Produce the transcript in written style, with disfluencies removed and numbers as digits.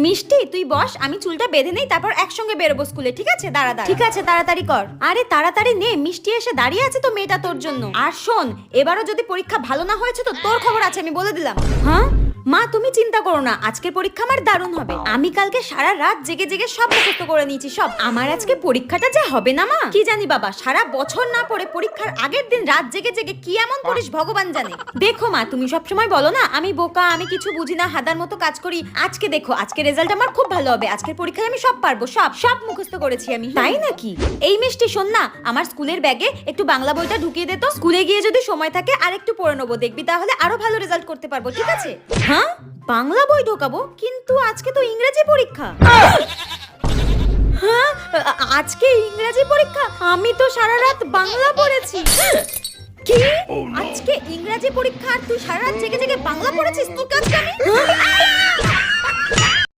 মিষ্টি তুই বস, আমি চুলটা বেঁধে নেই, তারপর একসঙ্গে বেরোবো স্কুলে, ঠিক আছে? দাঁড়া দাঁড়া। ঠিক আছে, তাড়াতাড়ি কর। আরে তাড়াতাড়ি নে, মিষ্টি এসে দাঁড়িয়ে আছে তো মেয়েটা তোর জন্য। আর শোন, এবারও যদি পরীক্ষা ভালো না হয়েছে তো তোর খবর আছে, আমি বলে দিলাম। হ্যাঁ মা, তুমি চিন্তা করো না, আজকের পরীক্ষা আমার দারুণ হবে। আমি কালকে সারা রাত জেগে জেগে সব মুখস্থ করে নিয়েছি, সব। আমার আজকে পরীক্ষাটা যে হবে না মা, কি জানি বাবা, সারা বছর না পড়ে পরীক্ষার আগের দিন রাত জেগে জেগে কি এমন করিস ভগবান জানে। দেখো মা, তুমি সবসময় বলো না আমি বোকা, আমি কিছু বুঝি না, হাদার মতো কাজ করি। আজকে দেখো, আজকে রেজাল্ট আমার খুব ভালো হবে। আজকের পরীক্ষায় আমি সব পারবো, সব সব মুখস্থ করেছি আমি। তাই নাকি? এই মিষ্টি শোন না, আমার স্কুলের ব্যাগে একটু বাংলা বইটা ঢুকিয়ে দে তো। স্কুলে গিয়ে যদি সময় থাকে আর একটু পড়ে নেবো, দেখবি তাহলে আরো ভালো রেজাল্ট করতে পারবো, ঠিক আছে? হ্যাঁ, বাংলা বই ঢোকাবো, কিন্তু আজকে তো ইংরেজি পরীক্ষা। হ্যাঁ, আজকে ইংরেজি পরীক্ষা? আমি তো সারা রাত বাংলা পড়েছি। কি? আজকে ইংরেজি পরীক্ষা আর তুই সারা রাত জেগে জেগে বাংলা পড়েছিস? তোর কাছে আমি